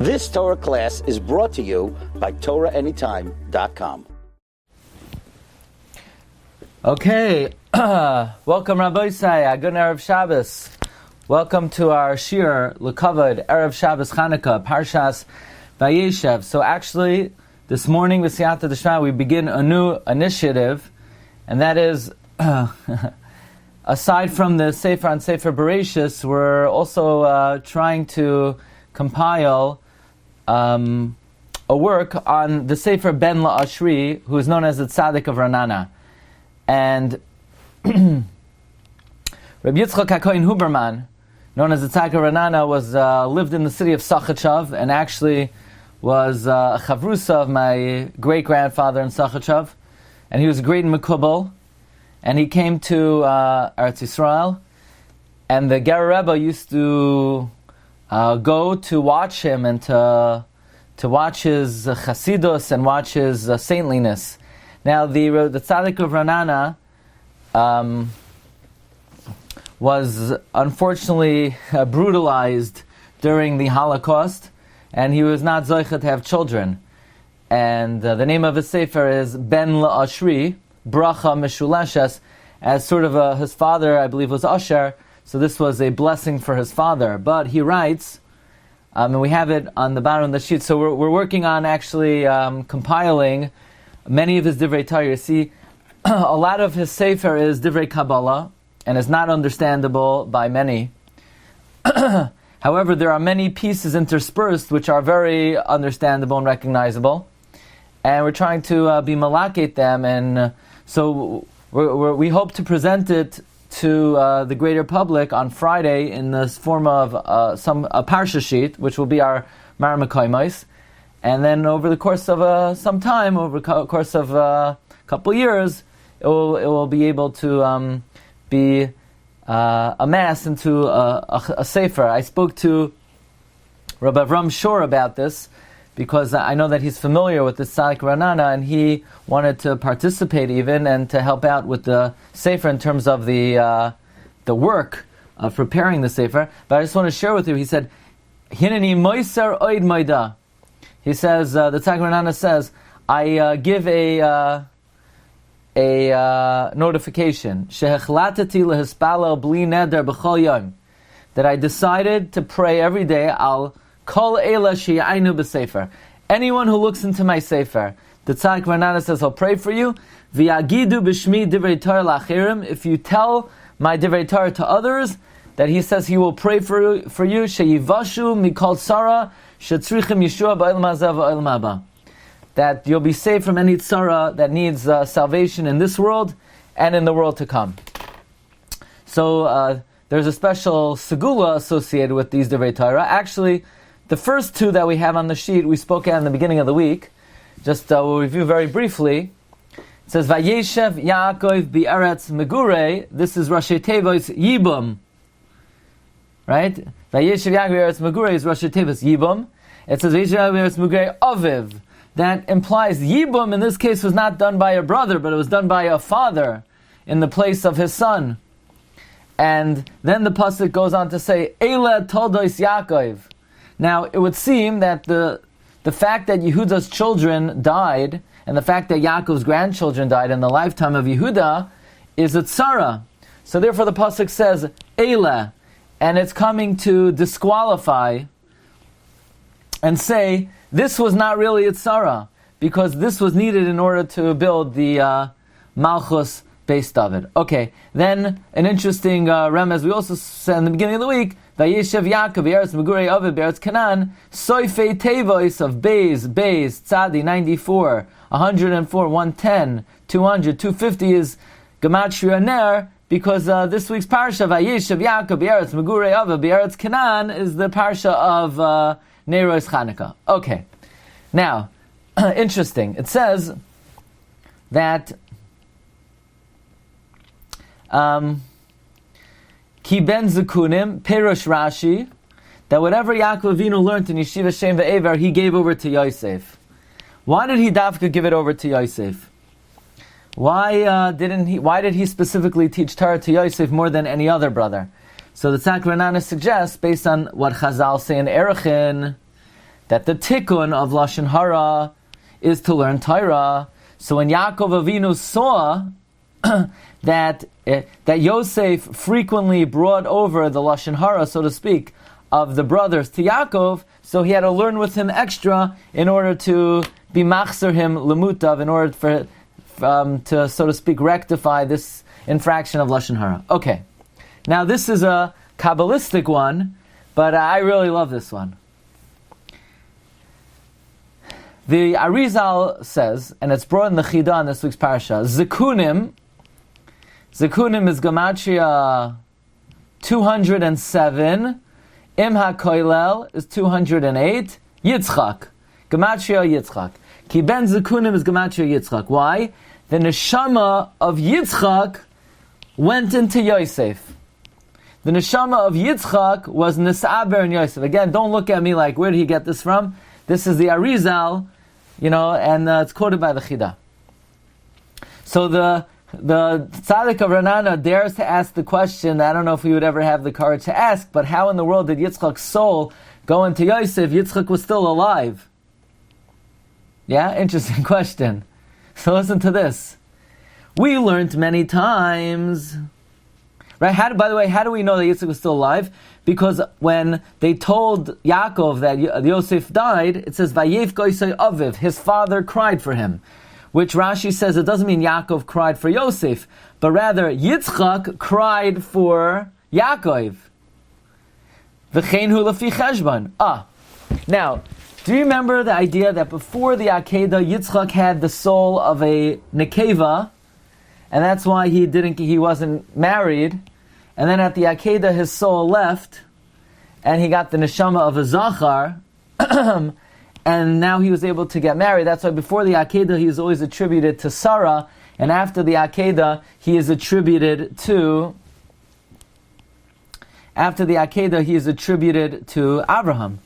This Torah class is brought to you by TorahAnytime.com. Okay, welcome Rabbi Good Erev Shabbos. Welcome to our Shiur, L'Kavod, Erev Shabbos Chanukah, Parshas, Vayeishev. So actually, this morning with Siyata D'Shma, we begin a new initiative, and that is, aside from the Sefer on Sefer Bereshis, we're also trying to compile a work on the Sefer Ben La'ashri, who is known as the Tzaddik of Ranana. And Rabbi Yitzchak HaKohen Huberman, known as the Tzaddik of Ranana, was lived in the city of Sachachav, and actually was a chavrusa of my great-grandfather in Sachachav. And he was great in Mekubal, and he came to Eretz Yisrael, and the Ger Rebbe used to go to watch him and to watch his chasidus and watch his saintliness. Now, the Tzaddik of Ranana was unfortunately brutalized during the Holocaust, and he was not zoichet to have children. And the name of his sefer is Ben La'ashri, Bracha Meshulashes, as sort of his father, I believe, was Asher, so this was a blessing for his father. But he writes, and we have it on the bottom of the sheet, so we're working on actually compiling many of his Divrei Torah. You see, a lot of his sefer is Divrei Kabbalah, and is not understandable by many. However, there are many pieces interspersed which are very understandable and recognizable, and we're trying to be malakate them, and so we hope to present it to the greater public on Friday in the form of a Parsha sheet, which will be our Mar Mekoymos. And then over the course of some time, over the course of a couple years, it will be able to be amassed into a sefer. I spoke to Rabbi Shiur about this because I know that he's familiar with the Tzaddik Ranana, and he wanted to participate even and to help out with the sefer in terms of the work of preparing the sefer. But I just want to share with you. He said, "Hineni moiser oid moida." He says, the Tzaddik Ranana says, I give a notification, Shehechlatati lehispalel bli neder b'chol yom, that I decided to pray every day, al kol eila she'aynu b'sefer. Anyone who looks into my sefer, the Tzaddik Ranana says, I'll pray for you, v'yagidu b'shmi divrei Torah l'achirim, if you tell my divrei Torah to others, that he says he will pray for you, she'yivashu mikol tzara, shetzrichim Yeshua ba'olam hazeh va'olam haba, that you'll be saved from any tzara that needs salvation in this world and in the world to come. So there's a special segula associated with these Divrei Torah. Actually, the first two that we have on the sheet, we spoke at in the beginning of the week. Just we'll review very briefly. It says, Vayeishev Yaakov bi'aretz megurei. This is Rashi Tevos Yibum. Right? Vayeishev Yaakov bi'aretz megurei is Rashi Tevos Yibum. It says, Vayeishev Yaakov bi'aretz megurei Aviv. That implies Yibum in this case was not done by a brother, but it was done by a father in the place of his son. And then the pasuk goes on to say, Eile Toldos Yaakov. Now, it would seem that the fact that Yehuda's children died, and the fact that Yaakov's grandchildren died in the lifetime of Yehuda, is a tzara. So therefore the pasuk says, Eile, and it's coming to disqualify and say, this was not really a tzara, because this was needed in order to build the Malchus Beis David. Okay, then an interesting remez, we also said in the beginning of the week, Vayeishev Yaakov Eretz Megurei Aviv Eretz Canaan, Soifei Tevois of Beis, Tzadi 94, 104, 110, 200, 250 is Gematria Ner, because this week's Parsha, Vayeishev Yaakov Eretz Megurei Aviv Eretz Canaan, is the Parsha of Neiros Chanukah. Okay, now, interesting. It says that Ki ben Zekunim, Perush Rashi, that whatever Yaakov Avinu learned in Yeshiva Shem Ve'ever, he gave over to Yosef. Why did he dafka give it over to Yosef? Why did he specifically teach Torah to Yosef more than any other brother? So the Tzaddik Ranana suggests, based on what Chazal say in Erechin, that the tikkun of Lashon Hara is to learn Torah. So when Yaakov Avinu saw that Yosef frequently brought over the Lashon Hara, so to speak, of the brothers to Yaakov, so he had to learn with him extra in order to be machzer him lemutav, in order for to, so to speak, rectify this infraction of Lashon Hara. Okay, now this is a Kabbalistic one, but I really love this one. The Arizal says, and it's brought in the Chidah in this week's Parsha, Zekunim is Gematria 207, Im HaKoilel is 208, Yitzchak, Gematria Yitzchak. Ki ben Zekunim is Gematria Yitzchak. Why? The neshama of Yitzchak went into Yosef. The neshama of Yitzchak was Nisaber and Yosef. Again, don't look at me like, where did he get this from? This is the Arizal, and it's quoted by the Chidah. So the Tzaddik of Ranana dares to ask the question, I don't know if we would ever have the courage to ask, but how in the world did Yitzchak's soul go into Yosef? Yitzchak was still alive. Yeah, interesting question. So listen to this. We learned many times, right? By the way, how do we know that Yitzchak was still alive? Because when they told Yaakov that Yosef died, it says, Vayev goisei aviv, his father cried for him. Which Rashi says it doesn't mean Yaakov cried for Yosef, but rather Yitzchak cried for Yaakov. V'chein hu lefi cheshbon. Now, do you remember the idea that before the Akedah, Yitzchak had the soul of a Nekeva, and that's why he wasn't married, and then at the Akedah his soul left, and he got the neshama of a Zachar, and now he was able to get married. That's why before the Akedah he was always attributed to Sarah, and after the Akedah he is attributed to Abraham.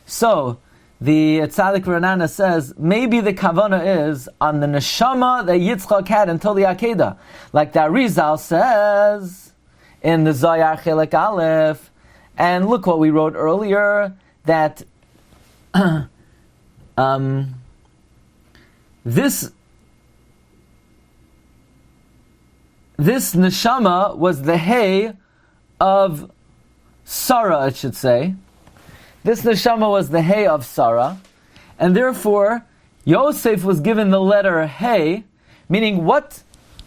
So, the Tzaddik Ranana says, maybe the Kavanah is on the neshama that Yitzchak had until the Akedah. Like the Arizal says in the Zohar Chelek Aleph. And look what we wrote earlier, that this neshama was the hay of Sarah, it should say. This neshama was the hay of Sarah, and therefore Yosef was given the letter hay, meaning what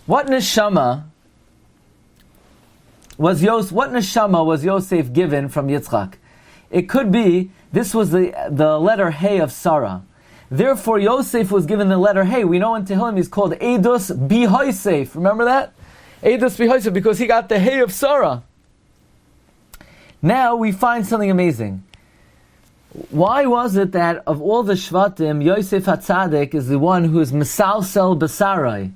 neshama was Yosef given from Yitzchak? It could be this was the letter hay of Sarah. Therefore Yosef was given the letter hay. We know in Tehillim he's called Eidos Bihoisef. Remember that? Eidos Bihoisef, because he got the hay of Sarah. Now we find something amazing. Why was it that of all the Shvatim, Yosef HaTzadik is the one who is Mesalsel Besarai?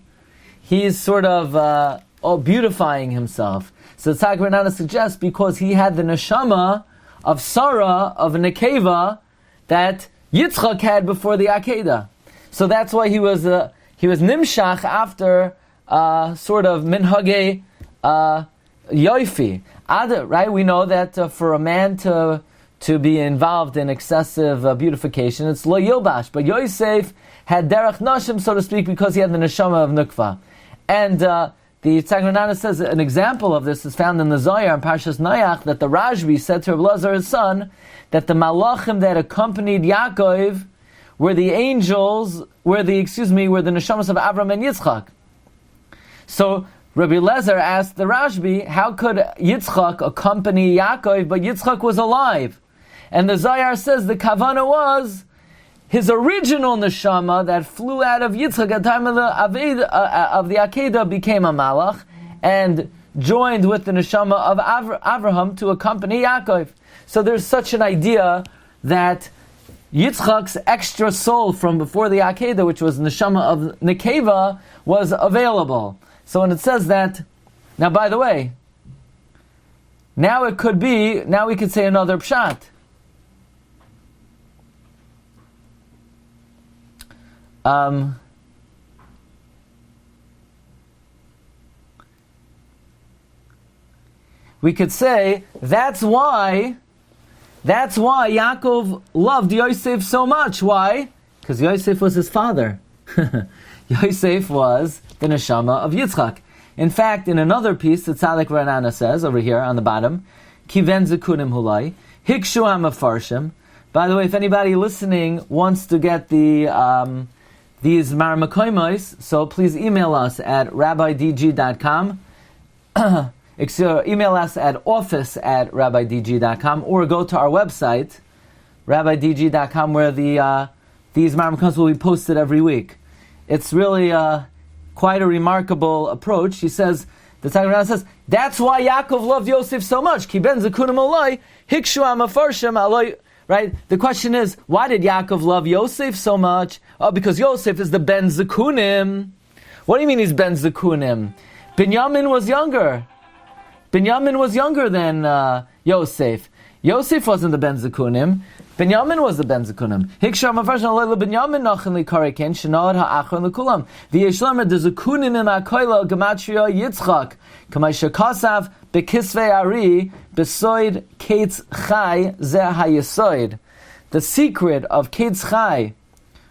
He is sort of beautifying himself. So Tzaddik Ranana suggests because he had the neshama of Sarah, of Nekeva, that Yitzchak had before the Akedah. So that's why he was Nimshach after sort of Minhage Yoifi. Right? We know that for a man to be involved in excessive beautification, it's lo yilbash. But Yosef had derech nashim, so to speak, because he had the neshama of nukva. And the Tzaddik Ranana says an example of this is found in the Zohar in Parshas Nayach, that the Rajbi said to Rabbi Lazar, his son, that the malachim that accompanied Yaakov were the angels, were the neshamas of Avram and Yitzchak. So Rabbi Lezer asked the Rashbi, how could Yitzchak accompany Yaakov, but Yitzchak was alive? And the Zohar says the Kavana was his original neshama that flew out of Yitzchak at the time of the Akedah became a malach and joined with the neshama of Avraham to accompany Yaakov. So there's such an idea that Yitzchak's extra soul from before the Akedah, which was neshama of Nekeva, was available. So when it says that, now by the way, now we could say another pshat. We could say that's why That's why Yaakov loved Yosef so much. Why? Because Yosef was his father. Yosef was the neshama of Yitzchak. In fact, in another piece, the Tzaddik Ranana says, over here on the bottom, Kiven zekunim hulai, hikshu hamafarshim. By the way, if anybody listening wants to get these marmakoimos, so please email us at rabbidg.com. Email us at office@rabbidg.com, or go to our website, rabbidg.com, where these marmakoimos will be posted every week. It's really quite a remarkable approach. He says, the Tzaddik says, that's why Yaakov loved Yosef so much. Ki ben zekunim olai, hikshu hamafarshim aloi. Right? The question is, why did Yaakov love Yosef so much? Oh, because Yosef is the ben zekunim. What do you mean he's ben zekunim? Binyamin was younger. Binyamin was younger than Yosef. Yosef wasn't the ben zekunim. Binyamin was the ben zekunim. Hikshar mafarshim aloi Binyamin nachin likariken shenad ha'achron lekulam. V'yeshlamar de zekunim im ha'koila gematria Yitzchak. Kamay shekasav bekisvei ari besoid ketz chai zeh hayesoid. The secret of ketz chai,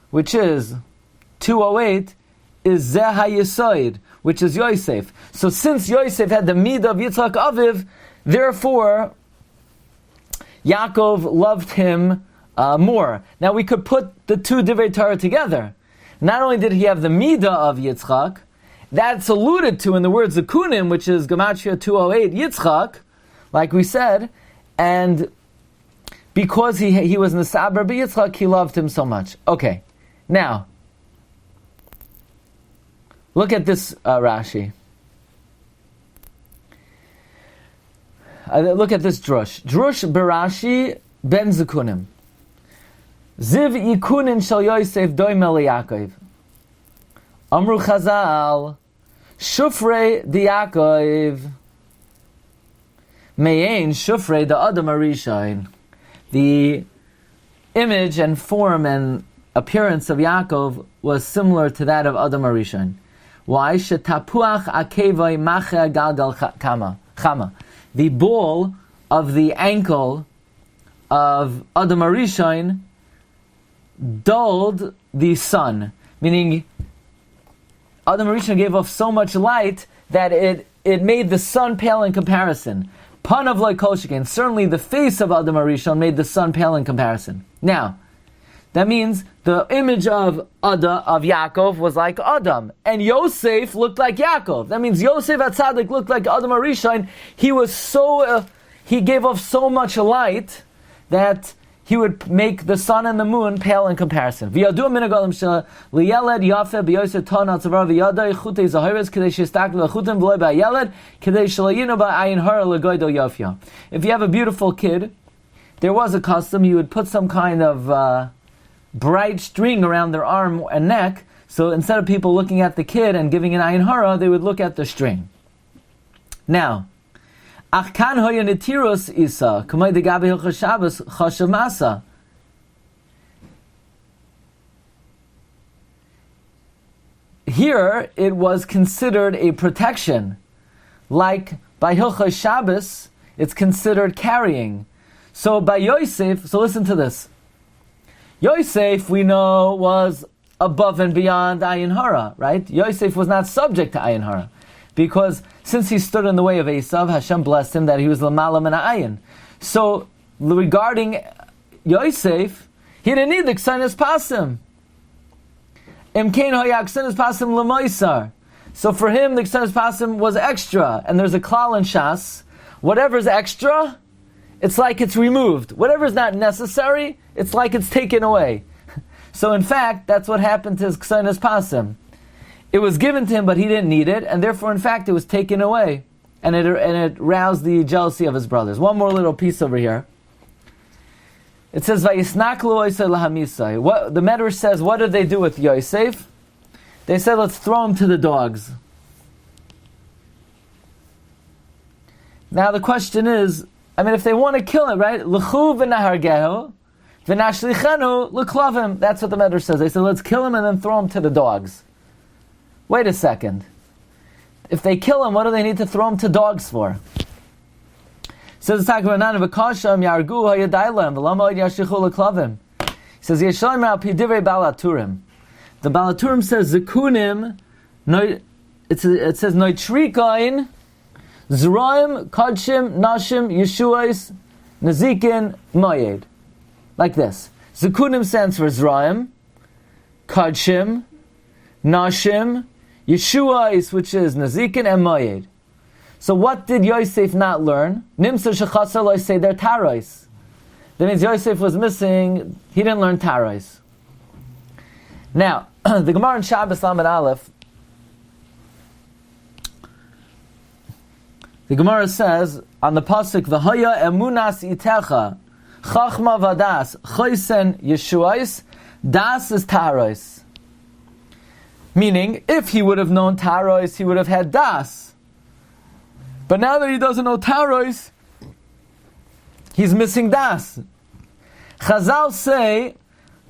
which is 208, is zeh hayesoid, which is Yosef. So since Yosef had the midah of Yitzchak Aviv, therefore Yaakov loved him more. Now we could put the two divrei Torah together. Not only did he have the midah of Yitzchak, that's alluded to in the word zekunim, which is Gematria 208, Yitzchak, like we said, and because he was Nesaber b'Yitzchak, he loved him so much. Okay, now, look at this Rashi. Look at this drush. Drush b'Rashi ben zekunim. Ziv ikunin shel Yosef doimel Yaakov. Amru Chazal, Shufrei Yaakov, Me'ein Shufrei the Adam Arishain. The image and form and appearance of Yaakov was similar to that of Adam Arishain. Why? Shetapuach akevai mache galgal chama. The ball of the ankle of Adam Arishain dulled the sun, meaning Adam Rishon gave off so much light that it made the sun pale in comparison. Panav loy kol sheken. Certainly the face of Adam Rishon made the sun pale in comparison. Now, that means the image of Yaakov was like Adam, and Yosef looked like Yaakov. That means Yosef HaTzadik looked like Adam Rishon. He was he gave off so much light that he would make the sun and the moon pale in comparison. Now the question if you have a beautiful kid, there was a custom, you would put some kind of bright string around their arm and neck, so instead of people looking at the kid and giving an ayin hara, they would look at the string. Now, here it was considered a protection. Like by Hilchos Shabbos, it's considered carrying. So by Yosef, so listen to this. Yosef, we know, was above and beyond ayin hara, right? Yosef was not subject to ayin hara. Because since he stood in the way of Esav, Hashem blessed him that he was l'malam and ayin. So regarding Yosef, he didn't need the k'sanis pasim. Imkein hoya k'sanis pasim l'moisar. So for him, the k'sanis pasim was extra. And there's a klal in Shas. Whatever's extra, it's like it's removed. Whatever's not necessary, it's like it's taken away. So in fact, that's what happened to his k'sanis pasim. It was given to him, but he didn't need it, and therefore, in fact, it was taken away, and it roused the jealousy of his brothers. One more little piece over here. It says, "Vayisnaklu Yosef lahamisai." What the Medrash says? What did they do with Yosef? They said, "Let's throw him to the dogs." Now the question is, if they want to kill him, right? L'chu v'nahargehu v'nashlichenu l'klavim. That's what the Medrash says. They said, "Let's kill him and then throw him to the dogs." Wait a second. If they kill him, what do they need to throw him to dogs for? says the Takaranan of Akasham Yargu Hayadailam, Velama Yashichul Klavim. He says Yeshalim Al Pidivre Balaturim. The Balaturim says Zekunim, it says Noitrikain, Zraim, Kadshim, Nashim, Yeshuais, Nazikin, Mayed. Like this. Zekunim stands for Zraim, Kadshim, Nashim, Yeshuais, which is Nazikin, and Mayed. So what did Yosef not learn? Nimsa Shechasar Lo Seder Tarais. That means Yosef was missing, he didn't learn Tarais. Now, the Gemara in Shabbos Lamed Aleph, the Gemara says, on the pasuk, V'haya emunas itecha, chachma vadas, choisen yeshuais, das is tarois. Meaning, if he would have known tarois, he would have had das. But now that he doesn't know tarois, he's missing das. Chazal say,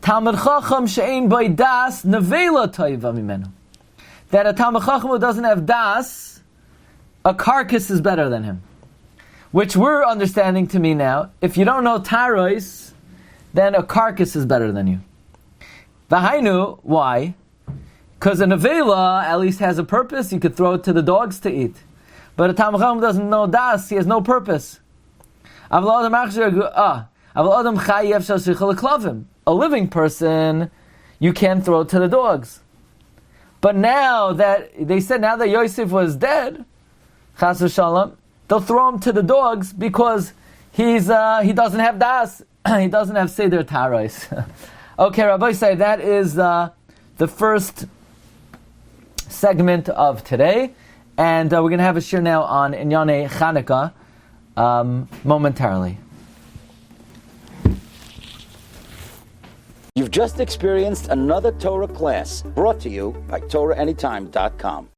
Talmid Chacham she'ein by das, nevela toiva mimenu. That a Talmid Chacham who doesn't have das, a carcass is better than him. Which we're understanding to me now, if you don't know tarois, then a carcass is better than you. V'hainu, why? Because a nevela at least has a purpose, you could throw it to the dogs to eat. But a Talmid Chacham doesn't know das, he has no purpose. A living person, you can't throw it to the dogs. But now that, they said now that Yosef was dead, Chas v'shalom, they'll throw him to the dogs because he doesn't have das, he doesn't have Seder Tarais. Okay, Rabbi say that is the first segment of today, and we're going to have a shir now on Inyane Chanukah momentarily. You've just experienced another Torah class brought to you by TorahAnytime.com.